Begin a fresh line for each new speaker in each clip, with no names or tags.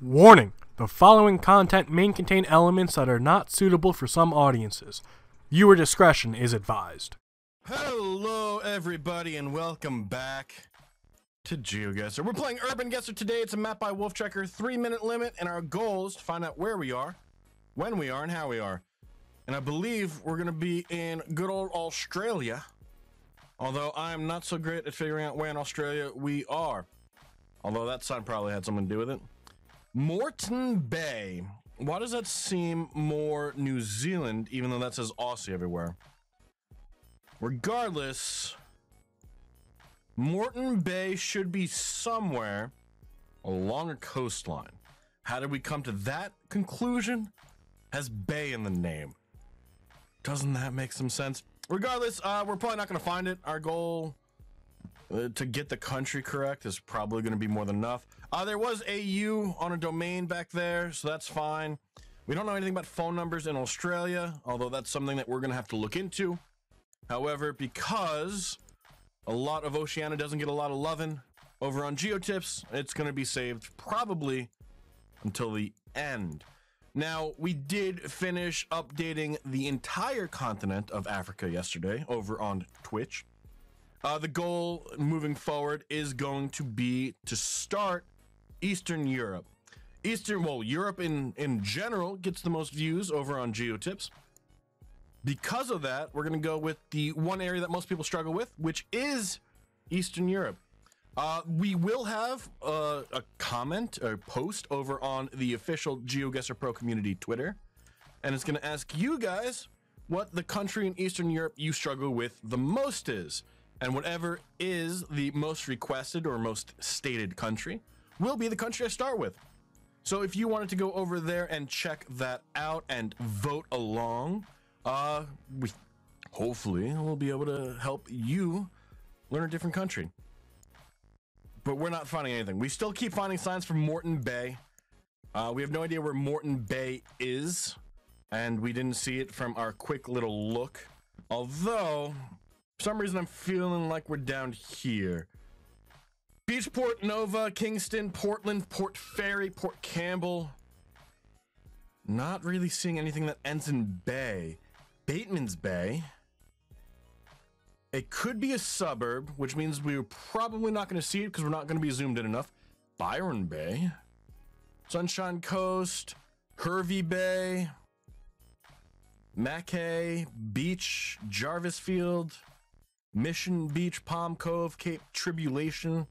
Warning: the following content may contain elements that are not suitable for some audiences. Viewer discretion is advised.
Hello, everybody, and welcome back to Geoguessr. We're playing Urbanguessr today. It's a map by Wolf Checker, 3-minute limit, and our goal is to find out where we are, when we are, and how we are. And I believe we're going to be in good old Australia, although I'm not so great at figuring out where in Australia we are. Although that sign probably had something to do with it. Moreton Bay. Why does that seem more New Zealand, even though that says Aussie everywhere? Regardless, Moreton Bay should be somewhere along a coastline. How did we come to that conclusion? Has bay in the name. Doesn't that make some sense? Regardless, we're probably not going to find it. Our goal to get the country correct is probably going to be more than enough. There was a U on a domain back there, so that's fine. We don't know anything about phone numbers in Australia, although that's something that we're going to have to look into. However, because a lot of Oceania doesn't get a lot of lovin' over on GeoTips, it's going to be saved probably until the end. Now, we did finish updating the entire continent of Africa yesterday over on Twitch. The goal moving forward is going to be to start Eastern Europe. Europe in general gets the most views over on GeoTips. Because of that, we're going to go with the one area that most people struggle with, which is Eastern Europe. We will have a comment or post over on the official Geoguessr Pro community Twitter, and it's going to ask you guys what the country in Eastern Europe you struggle with the most is, and whatever is the most requested or most stated country will be the country I start with. So if you wanted to go over there and check that out and vote along, we hopefully will be able to help you learn a different country. But we're not finding anything. We still keep finding signs from Moreton Bay. We have no idea where Moreton Bay is, and we didn't see it from our quick little look. Although, for some reason, I'm feeling like we're down here. Beachport, Nova, Kingston, Portland, Port Fairy, Port Campbell. Not really seeing anything that ends in Bay. Bateman's Bay. It could be a suburb, which means we're probably not going to see it because we're not going to be zoomed in enough. Byron Bay. Sunshine Coast. Hervey Bay. Mackay Beach. Jarvis Field. Mission Beach, Palm Cove, Cape Tribulation.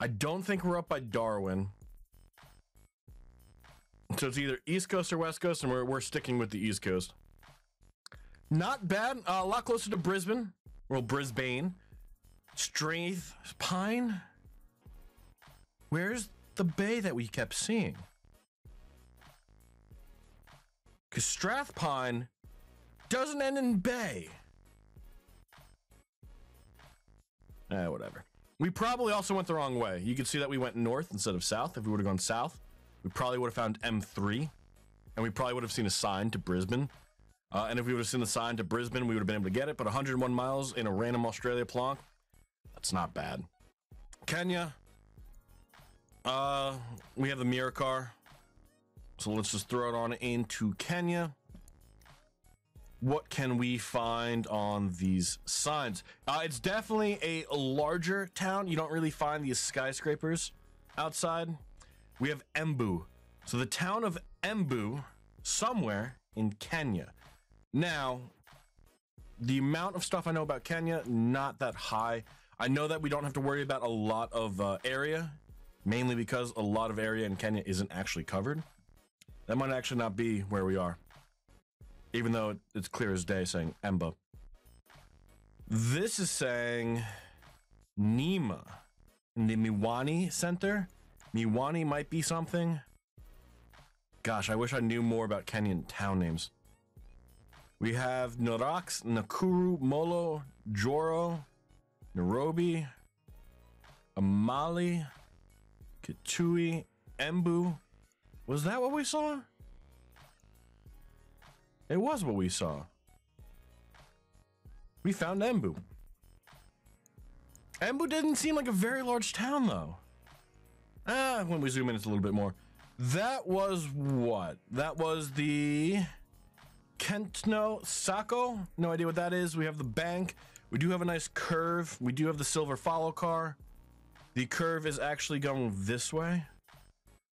I don't think we're up by Darwin. So it's either East Coast or West Coast, and we're sticking with the East Coast. Not bad. A lot closer to Brisbane. Well, Brisbane. Strath Pine. Where's the bay that we kept seeing? Because Strathpine doesn't end in bay. Whatever. We probably also went the wrong way. You can see that we went north instead of south. If we would have gone south, we probably would have found M3, and we probably would have seen a sign to Brisbane. And if we would have seen the sign to Brisbane, we would have been able to get it. But 101 miles in a random Australia plonk, that's not bad. Kenya. We have the mirror car. So let's just throw it on into Kenya. What can we find on these signs? It's definitely a larger town. You don't really find these skyscrapers outside. We have Embu. So the town of Embu, somewhere in Kenya. Now, the amount of stuff I know about Kenya, not that high. I know that we don't have to worry about a lot of area, mainly because a lot of area in Kenya isn't actually covered. That might actually not be where we are, even though it's clear as day saying Emba. This is saying Nima in the Miwani Center. Miwani might be something. Gosh, I wish I knew more about Kenyan town names. We have Narax, Nakuru, Molo, Joro, Nairobi, Amali, Kitui, Embu. Was that what we saw? It was what we saw. We found Embu. Embu didn't seem like a very large town, though. When we zoom in, it's a little bit more. That was what? That was the Kentno Sako. No idea what that is. We have the bank. We do have a nice curve. We do have the silver follow car. The curve is actually going this way.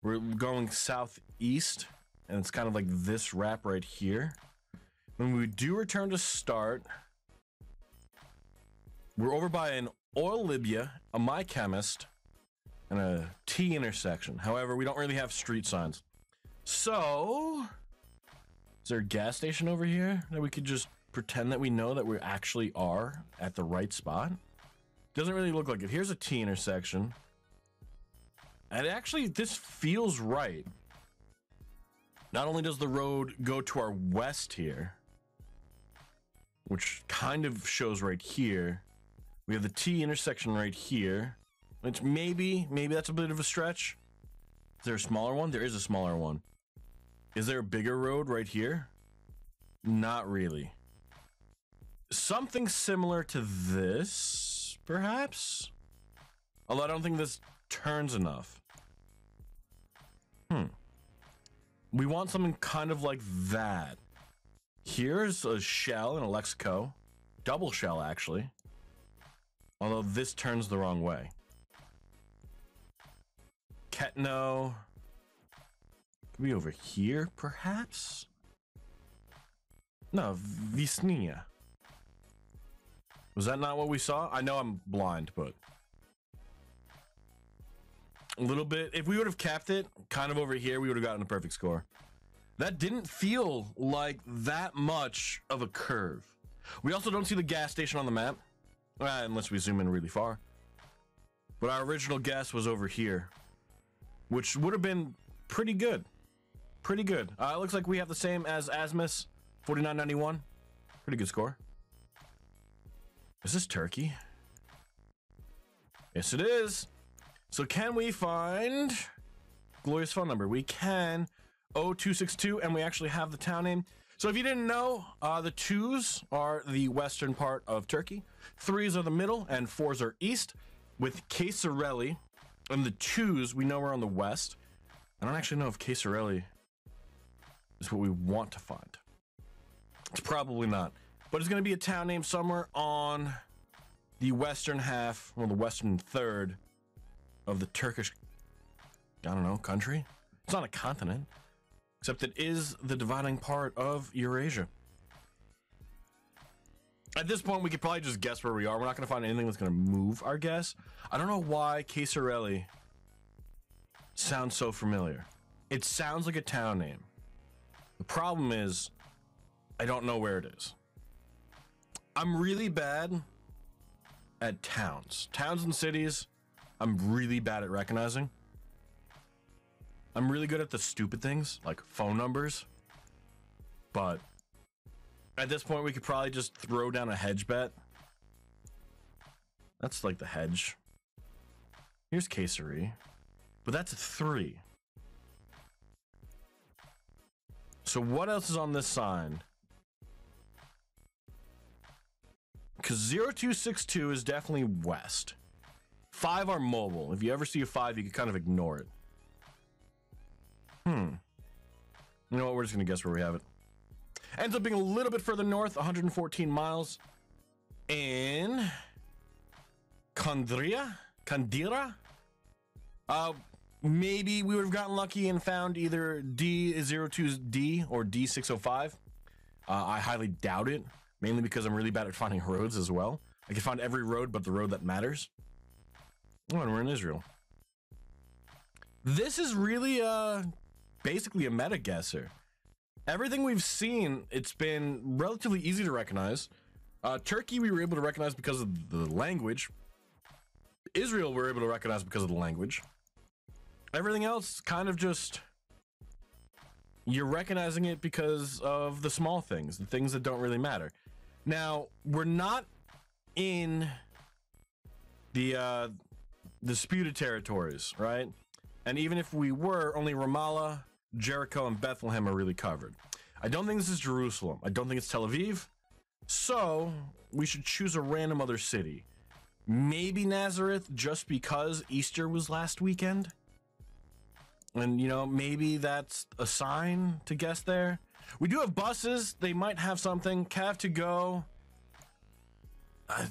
We're going southeast, and it's kind of like this wrap right here. When we do return to start, we're over by an oil Libya, a My Chemist, and a T intersection. However, we don't really have street signs. So, is there a gas station over here that we could just pretend that we know that we actually are at the right spot? Doesn't really look like it. Here's a T intersection. And actually, this feels right. Not only does the road go to our west here, which kind of shows right here. We have the T intersection right here, which maybe that's a bit of a stretch. Is there a smaller one? There is a smaller one. Is there a bigger road right here? Not really. Something similar to this, perhaps? Although I don't think this turns enough. We want something kind of like that. Here's a Shell and a Lexico. Double Shell, actually. Although this turns the wrong way. Ketno. Could be over here, perhaps? No, Visnia. Was that not what we saw? I know I'm blind, but... a little bit. If we would have capped it kind of over here, we would have gotten a perfect score. That didn't feel like that much of a curve. We also don't see the gas station on the map. Unless we zoom in really far. But our original guess was over here, which would have been pretty good. Pretty good. It looks like we have the same as Asmus, 49.91. Pretty good score. Is this Turkey? Yes, it is. So can we find Glorious phone number? We can. 0262, and we actually have the town name. So if you didn't know, the 2s are the western part of Turkey, 3s are the middle, and 4s are east, with Geoguessr, and the 2s we know are on the west. I don't actually know if Geoguessr is what we want to find. It's probably not, but it's going to be a town name somewhere on the western half, or the western third of the Turkish, I don't know, country? It's not a continent. Except it is the dividing part of Eurasia. At this point, we could probably just guess where we are. We're not going to find anything that's going to move our guess. I don't know why Geoguessr sounds so familiar. It sounds like a town name. The problem is, I don't know where it is. I'm really bad at towns. Towns and cities, I'm really bad at recognizing. I'm really good at the stupid things, like phone numbers. But at this point, we could probably just throw down a hedge bet. That's like the hedge. Here's Geoguessr, but that's a 3. So what else is on this sign? Because 0262 is definitely west. 5 are mobile. If you ever see a 5, you can kind of ignore it. You know what? We're just going to guess where we have it. Ends up being a little bit further north, 114 miles. In Kandira? Maybe we would have gotten lucky and found either D02D or D605. I highly doubt it, mainly because I'm really bad at finding roads as well. I can find every road but the road that matters. Oh, and we're in Israel. This is really basically a meta guesser. Everything we've seen, it's been relatively easy to recognize. Turkey we were able to recognize because of the language. Israel we were able to recognize because of the language. Everything else kind of just, you're recognizing it because of the small things, the things that don't really matter. Now, we're not in the disputed territories, right? And even if we were, only Ramallah, Jericho, and Bethlehem are really covered. I don't think this is Jerusalem. I don't think it's Tel Aviv. So we should choose a random other city. Maybe Nazareth, just because Easter was last weekend. And, you know, maybe that's a sign to guess there. We do have buses. They might have something. Cav to go.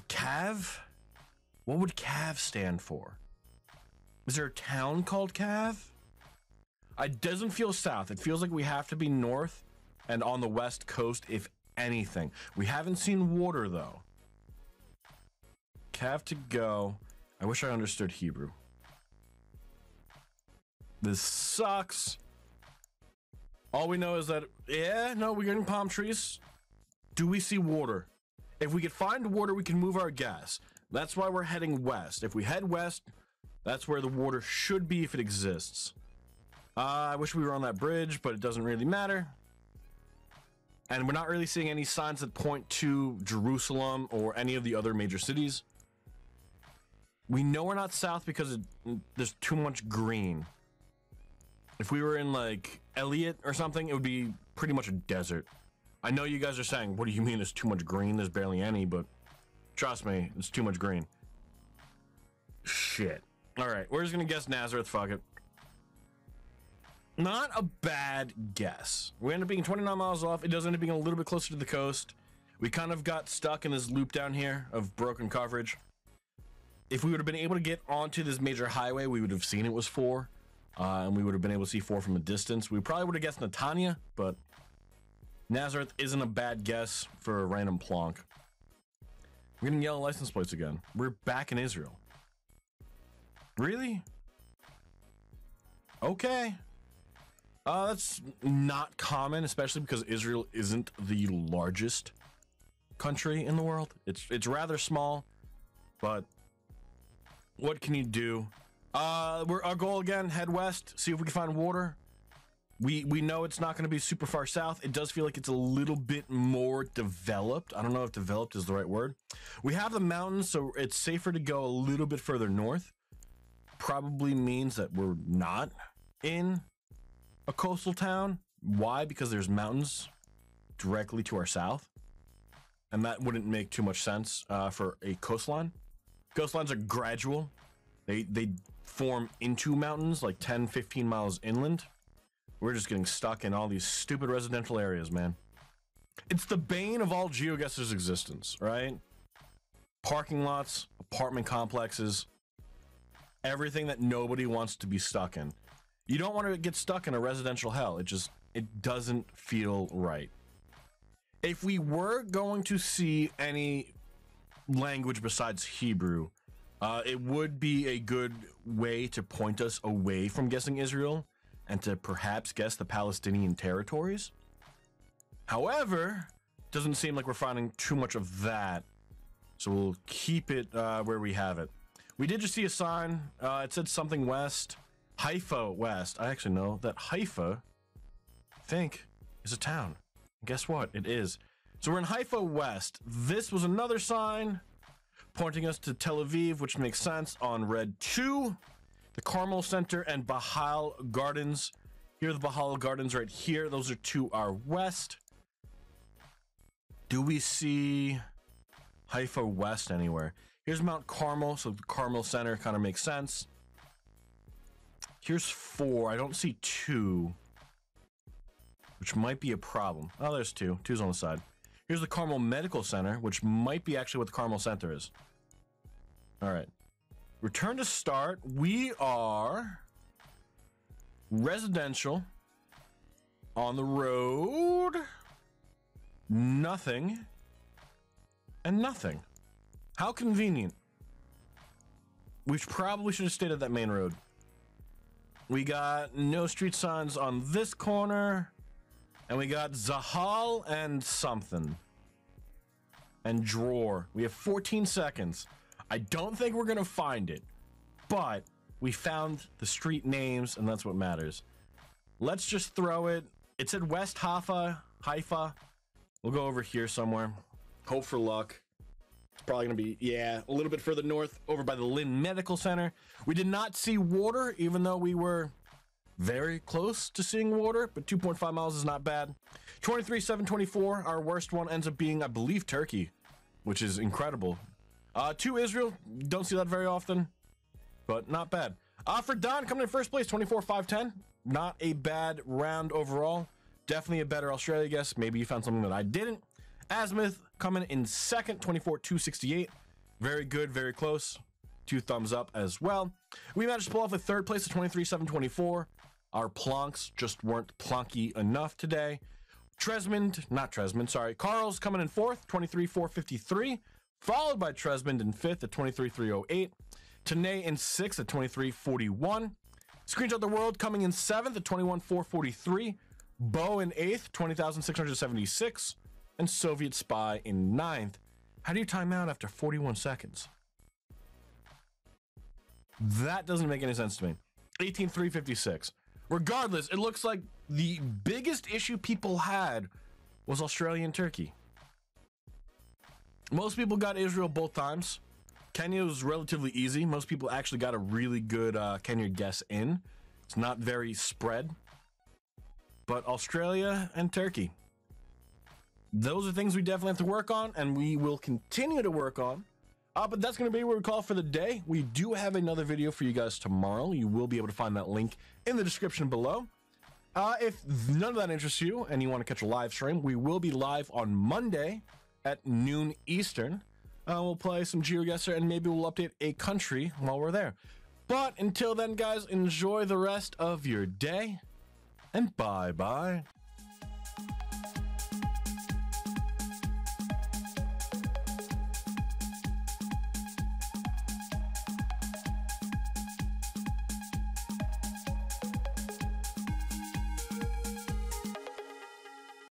Cav? What would Cav stand for? Is there a town called Cav? It doesn't feel south. It feels like we have to be north and on the west coast, if anything. We haven't seen water, though. Cav to go. I wish I understood Hebrew. This sucks. All we know is that, yeah, no, we're getting palm trees. Do we see water? If we could find water, we can move our gas. That's why we're heading west. If we head west, that's where the water should be if it exists. I wish we were on that bridge, but it doesn't really matter. And we're not really seeing any signs that point to Jerusalem or any of the other major cities. We know we're not south because there's too much green. If we were in like Elliott or something, it would be pretty much a desert. I know you guys are saying, what do you mean there's too much green? There's barely any, but trust me, it's too much green. Shit. All right, we're just gonna guess Nazareth, fuck it. Not a bad guess. We end up being 29 miles off. It does end up being a little bit closer to the coast. We kind of got stuck in this loop down here of broken coverage. If we would have been able to get onto this major highway, we would have seen it was 4. And we would have been able to see 4 from a distance. We probably would have guessed Netanya, but Nazareth isn't a bad guess for a random plonk. We're getting yellow license plates again. We're back in Israel. Really? Okay. That's not common, especially because Israel isn't the largest country in the world. It's rather small, but what can you do? Our goal again, head west, see if we can find water. We know it's not going to be super far south. It does feel like it's a little bit more developed. I don't know if developed is the right word. We have the mountains, so it's safer to go a little bit further north. Probably means that we're not in a coastal town. Why? Because there's mountains directly to our south. And that wouldn't make too much sense for a coastline. Coastlines are gradual. They form into mountains like 10, 15 miles inland. We're just getting stuck in all these stupid residential areas, man. It's the bane of all Geoguessr's existence, right? Parking lots, apartment complexes, everything that nobody wants to be stuck in. You don't want to get stuck in a residential hell. It doesn't feel right. If we were going to see any language besides Hebrew, it would be a good way to point us away from guessing Israel and to perhaps guess the Palestinian territories. However, it doesn't seem like we're finding too much of that, so we'll keep it where we have it. We did just see a sign. It said something west. Haifa west. I actually know that Haifa, I think, is a town. Guess what? It is. So we're in Haifa west. This was another sign pointing us to Tel Aviv, which makes sense on red 2. The Carmel Center and Bahal Gardens. Here are the Bahal Gardens right here. Those are to our west. Do we see Haifa west anywhere? Here's Mount Carmel, so the Carmel Center kind of makes sense. Here's 4. I don't see 2, which might be a problem. Oh, there's 2. 2's on the side. Here's the Carmel Medical Center, which might be actually what the Carmel Center is. All right. Return to start. We are residential on the road. Nothing and nothing. How convenient. We probably should have stayed at that main road. We got no street signs on this corner. And we got Zahal and something. And drawer. We have 14 seconds. I don't think we're going to find it. But we found the street names, and that's what matters. Let's just throw it. It said West Haifa. We'll go over here somewhere. Hope for luck. It's probably going to be, yeah, a little bit further north, over by the Lynn Medical Center. We did not see water, even though we were very close to seeing water, but 2.5 miles is not bad. 23,724, our worst one ends up being, I believe, Turkey, which is incredible. To Israel, don't see that very often, but not bad. For Don, coming in first place, 24,510. not a bad round overall. Definitely a better Australia guess. Maybe you found something that I didn't. Azimuth coming in second, 24,268. Very good, very close. 2 thumbs up as well. We managed to pull off a third place at 23,724. Our plonks just weren't plonky enough today. Carl's coming in fourth, 23,453. Followed by Tresmond in fifth at 23,308. Tanay in sixth at 23,41. Screenshot the World coming in seventh at 21,443. Bo in eighth, 20,676. And Soviet Spy in ninth. How do you time out after 41 seconds? That doesn't make any sense to me. 18,356. Regardless, it looks like the biggest issue people had was Australia and Turkey. Most people got Israel both times. Kenya was relatively easy. Most people actually got a really good Kenya guess in. It's not very spread. But Australia and Turkey, those are things we definitely have to work on, and we will continue to work on. But that's going to be what we call for the day. We do have another video for you guys tomorrow. You will be able to find that link in the description below. If none of that interests you and you want to catch a live stream, we will be live on Monday at noon Eastern. We'll play some Geoguessr and maybe we'll update a country while we're there. But until then, guys, enjoy the rest of your day and bye-bye.